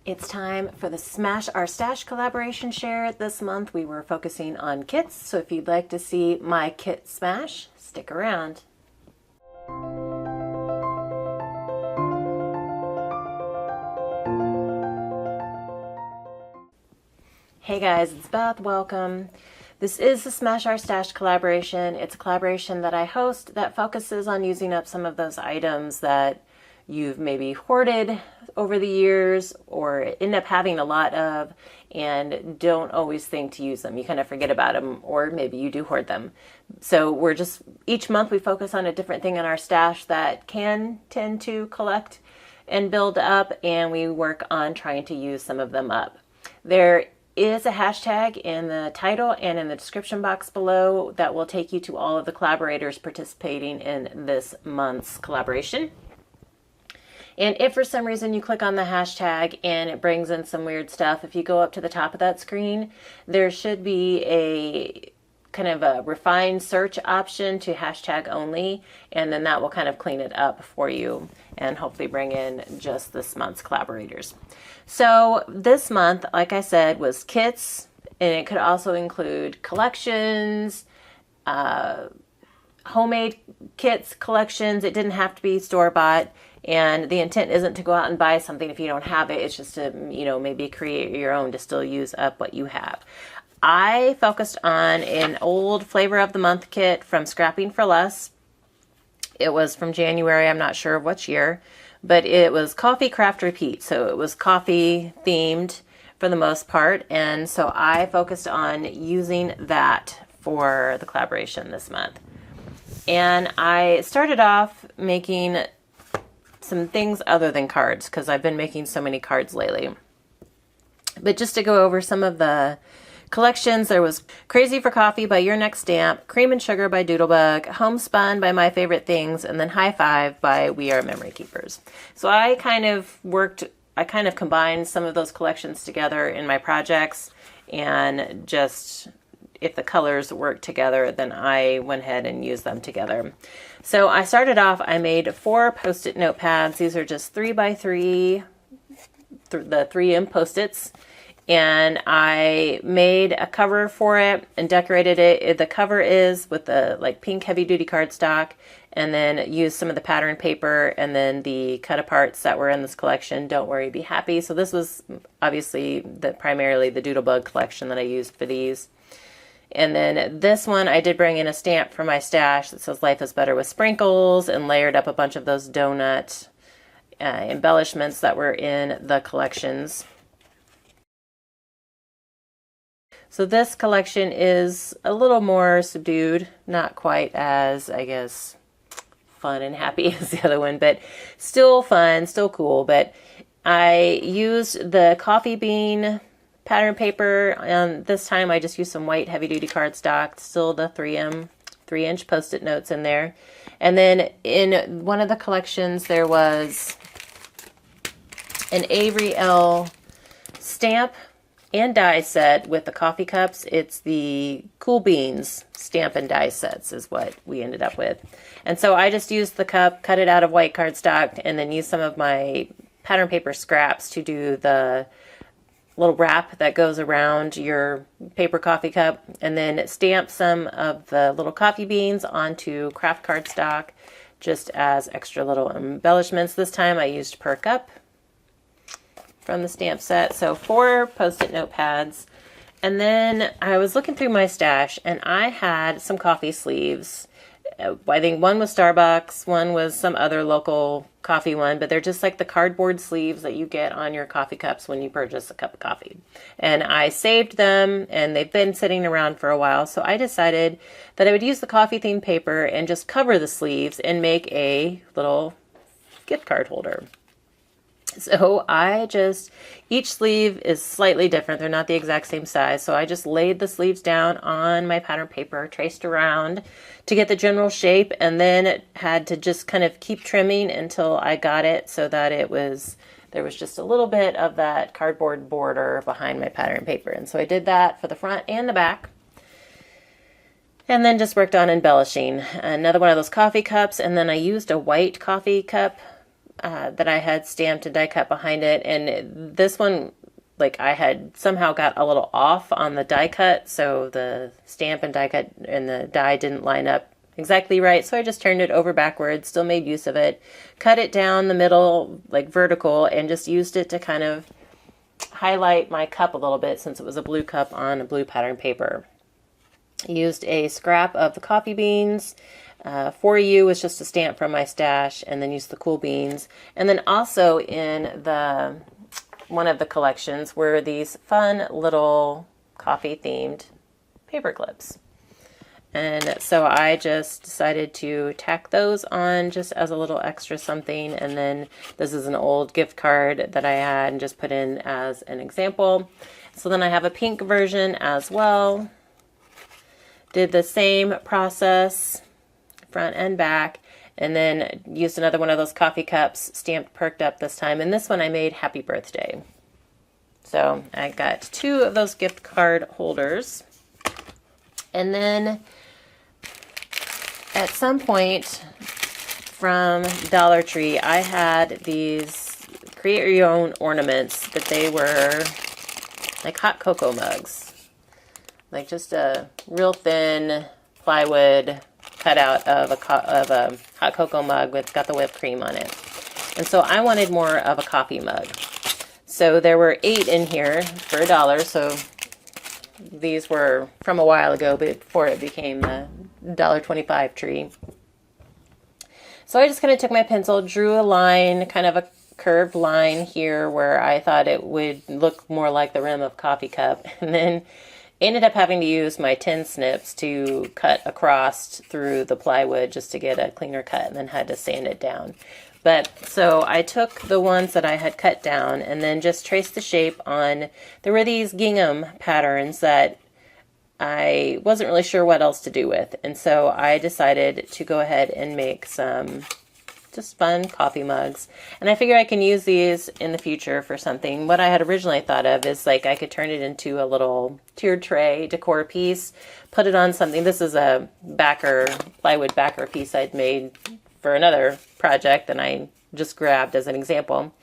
It's time for the Smash Our Stash collaboration share. This month we were focusing on kits, so if you'd like to see my kit smash, stick around. Hey guys, it's Beth. Welcome. This is the Smash Our Stash collaboration. It's a collaboration that I host that focuses on using up some of those items that you've maybe hoarded over the years or end up having a lot of and don't always think to use them. You kind of forget about them, or maybe you do hoard them. So each month we focus on a different thing in our stash that can tend to collect and build up, and we work on trying to use some of them up. There is a hashtag in the title and in the description box below that will take you to all of the collaborators participating in this month's collaboration. And if for some reason you click on the hashtag and it brings in some weird stuff, if you go up to the top of that screen, there should be a kind of a refined search option to hashtag only, and then that will kind of clean it up for you and hopefully bring in just this month's collaborators. So this month, like I said, was kits, and it could also include collections, homemade kits, collections. It didn't have to be store-bought. And the intent isn't to go out and buy something if you don't have it. It's just to, maybe create your own to still use up what you have. I focused on an old flavor of the month kit from Scrapping for Less. It was from January. I'm not sure of which year, but it was Coffee Craft Repeat. So it was coffee themed for the most part. And so I focused on using that for the collaboration this month. And I started off making some things other than cards because I've been making so many cards lately. But just to go over some of the collections, there was Crazy for Coffee by Your Next Stamp, Cream and Sugar by Doodlebug, Homespun by My Favorite Things, and then High Five by We Are Memory Keepers. So I kind of combined some of those collections together in my projects, and just if the colors work together, then I went ahead and used them together. So I started off, I made 4 Post-it notepads. These are just 3x3, the 3M Post-its. And I made a cover for it and decorated it. The cover is with the pink heavy duty cardstock, and then used some of the pattern paper and then the cut aparts that were in this collection. Don't Worry, Be Happy. So this was obviously primarily the Doodlebug collection that I used for these. And then this one, I did bring in a stamp from my stash that says Life is Better with Sprinkles, and layered up a bunch of those donut embellishments that were in the collections. So this collection is a little more subdued, not quite as, I guess, fun and happy as the other one, but still fun, still cool. But I used the coffee bean pattern paper, and this time I just used some white heavy-duty cardstock, still the 3M 3-inch Post-it notes in there. And then in one of the collections there was an Avery L stamp and die set with the coffee cups. It's the Cool Beans stamp and die sets is what we ended up with. And so I just used the cup, cut it out of white cardstock, and then used some of my pattern paper scraps to do the little wrap that goes around your paper coffee cup, and then stamp some of the little coffee beans onto craft cardstock just as extra little embellishments. This time I used Per Cup from the stamp set. So 4 Post-it notepads. And then I was looking through my stash and I had some coffee sleeves. I think one was Starbucks, one was some other local coffee one, but they're just like the cardboard sleeves that you get on your coffee cups when you purchase a cup of coffee. And I saved them, and they've been sitting around for a while, so I decided that I would use the coffee themed paper and just cover the sleeves and make a little gift card holder. So each sleeve is slightly different. They're not the exact same size. So I just laid the sleeves down on my pattern paper, traced around to get the general shape, and then had to just kind of keep trimming until I got it so that there was just a little bit of that cardboard border behind my pattern paper. And so I did that for the front and the back. And then just worked on embellishing another one of those coffee cups. And then I used a white coffee cup that I had stamped and die cut behind it. And this one, like, I had somehow got a little off on the die cut, so the stamp and die cut and the die didn't line up exactly right. So I just turned it over backwards, still made use of it, cut it down the middle, like vertical, and just used it to kind of highlight my cup a little bit since it was a blue cup on a blue pattern paper. Used a scrap of the coffee beans. For You was just a stamp from my stash, and then used the cool beans. And then also in the one of the collections were these fun little coffee themed paper clips. And so I just decided to tack those on just as a little extra something. And then this is an old gift card that I had and just put in as an example. So then I have a pink version as well. Did the same process, front and back, and then used another one of those coffee cups, stamped Perked Up this time. And this one I made Happy Birthday. So I got 2 of those gift card holders. And at some point from Dollar Tree, I had these create your own ornaments that they were like hot cocoa mugs. Like just a real thin plywood cutout of a hot cocoa mug with got the whipped cream on it. And so I wanted more of a coffee mug. So there were 8 in here for $1. So these were from a while ago before it became the $1.25 tree. So I just kind of took my pencil, drew a line, kind of a curved line here where I thought it would look more like the rim of a coffee cup, and then ended up having to use my tin snips to cut across through the plywood just to get a cleaner cut, and then had to sand it down. But so I took the ones that I had cut down and then just traced the shape on, there were these gingham patterns that I wasn't really sure what else to do with. And so I decided to go ahead and make some just fun coffee mugs. And I figure I can use these in the future for something. What I had originally thought of is like I could turn it into a little tiered tray decor piece, put it on something. This is a plywood backer piece I'd made for another project and I just grabbed as an example.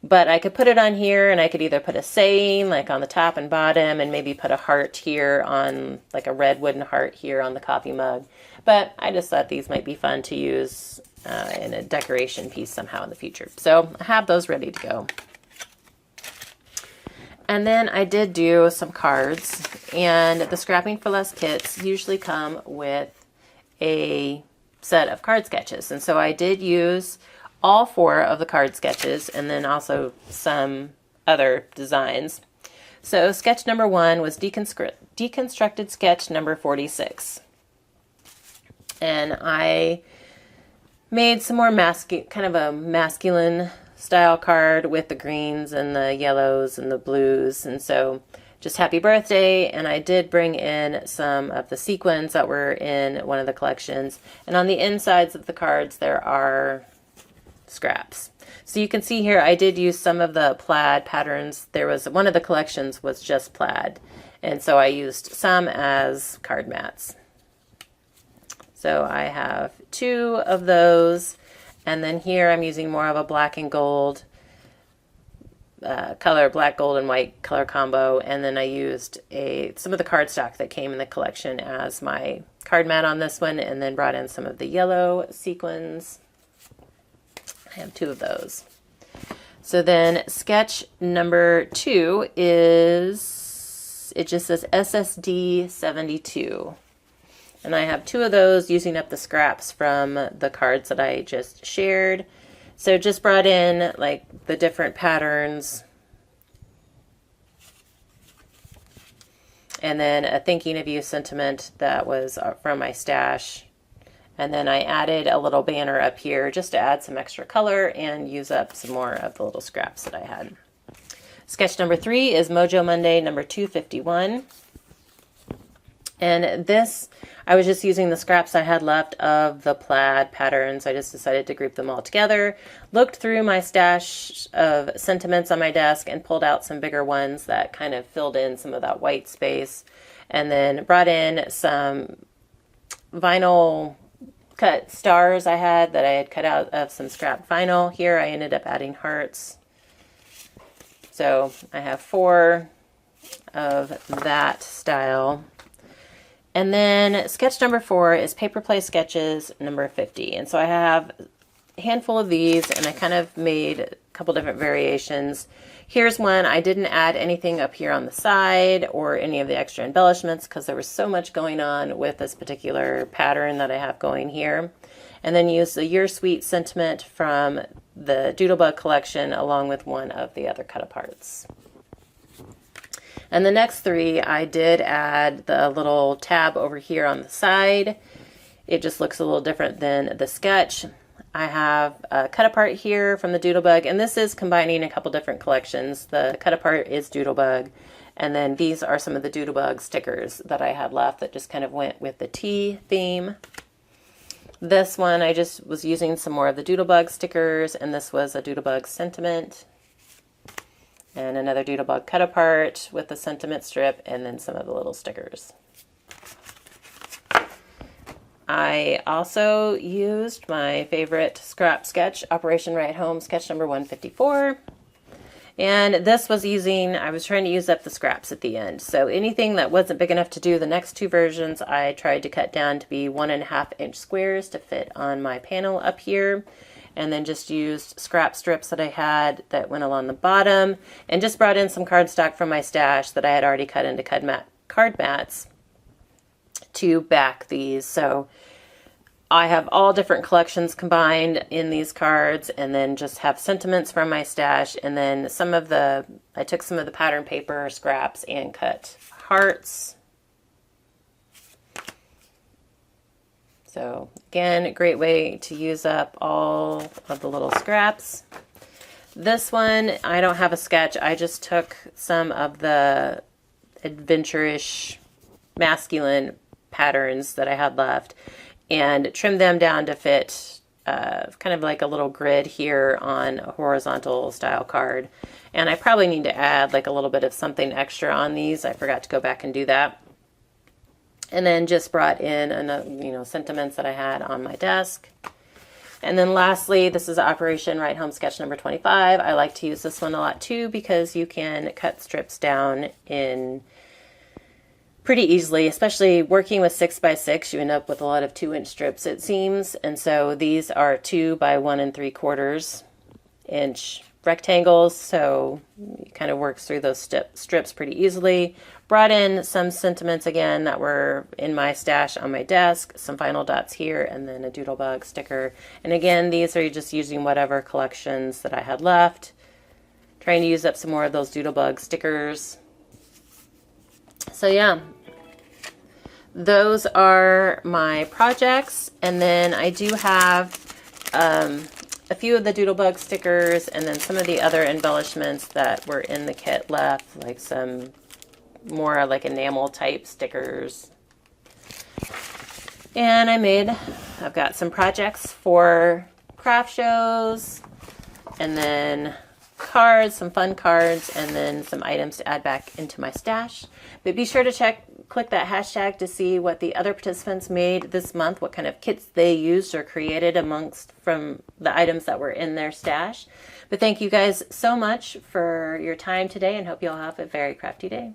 But I could put it on here, and I could either put a saying like on the top and bottom, and maybe put a heart here on, like a red wooden heart here on the coffee mug. But I just thought these might be fun to use in a decoration piece somehow in the future. So I have those ready to go. And then I did do some cards, and the Scrapping for Less kits usually come with a set of card sketches. And so I did use all 4 of the card sketches, and then also some other designs. So sketch number 1 was deconstructed sketch number 46. And I made some more kind of a masculine style card with the greens and the yellows and the blues. And so just happy birthday. And I did bring in some of the sequins that were in one of the collections. And on the insides of the cards, there are scraps. So you can see here, I did use some of the plaid patterns. There was one of the collections was just plaid. And so I used some as card mats. So I have 2 of those. And then here I'm using more of a black and gold color, black, gold, and white color combo. And then I used some of the cardstock that came in the collection as my card mat on this one, and then brought in some of the yellow sequins. I have 2 of those. So then sketch number 2 is, it just says SSD 72. And I have 2 of those using up the scraps from the cards that I just shared. So just brought in like the different patterns. And then a thinking of you sentiment that was from my stash. And then I added a little banner up here just to add some extra color and use up some more of the little scraps that I had. Sketch number 3 is Mojo Monday number 251. And this, I was just using the scraps I had left of the plaid patterns. I just decided to group them all together. Looked through my stash of sentiments on my desk and pulled out some bigger ones that kind of filled in some of that white space. And then brought in some vinyl cut stars I had that I had cut out of some scrap vinyl. Here I ended up adding hearts. So I have 4 of that style. And then sketch number 4 is Paper Play Sketches number 50. And so I have a handful of these, and I kind of made a couple different variations. Here's one. I didn't add anything up here on the side or any of the extra embellishments because there was so much going on with this particular pattern that I have going here. And then use the Your Sweet sentiment from the Doodlebug collection along with one of the other cut-aparts. And the next 3, I did add the little tab over here on the side. It just looks a little different than the sketch. I have a cut-apart here from the Doodlebug, and this is combining a couple different collections. The cut-apart is Doodlebug, and then these are some of the Doodlebug stickers that I had left that just kind of went with the tea theme. This one, I just was using some more of the Doodlebug stickers, and this was a Doodlebug sentiment. And another Doodlebug cut-apart with the sentiment strip, and then some of the little stickers. I also used my favorite scrap sketch, Operation Right Home, sketch number 154. And this was I was trying to use up the scraps at the end. So anything that wasn't big enough to do the next 2 versions, I tried to cut down to be 1.5-inch squares to fit on my panel up here. And then just used scrap strips that I had that went along the bottom, and just brought in some cardstock from my stash that I had already cut into card mats to back these. So I have all different collections combined in these cards, and then just have sentiments from my stash, and then I took some of the pattern paper scraps and cut hearts. So again, a great way to use up all of the little scraps. This one, I don't have a sketch. I just took some of the adventure-ish masculine patterns that I had left and trimmed them down to fit kind of like a little grid here on a horizontal style card. And I probably need to add like a little bit of something extra on these. I forgot to go back and do that. And then just brought in another, sentiments that I had on my desk. And then lastly, this is Operation Right Home sketch number 25. I like to use this one a lot too because you can cut strips down in pretty easily, especially working with 6x6. You end up with a lot of 2-inch strips, it seems. And so these are 2 by 1 3/4 inch rectangles. So it kind of works through those strips pretty easily. Brought in some sentiments again that were in my stash on my desk, some vinyl dots here, and then a Doodlebug sticker. And again, these are just using whatever collections that I had left. Trying to use up some more of those Doodlebug stickers. So yeah, those are my projects. And then I do have a few of the Doodlebug stickers and then some of the other embellishments that were in the kit left, like some more like enamel type stickers. And I've got some projects for craft shows, and then cards, some fun cards, and then some items to add back into my stash. But be sure to click that hashtag to see what the other participants made this month, what kind of kits they used or created from the items that were in their stash. But thank you guys so much for your time today, and hope you all have a very crafty day.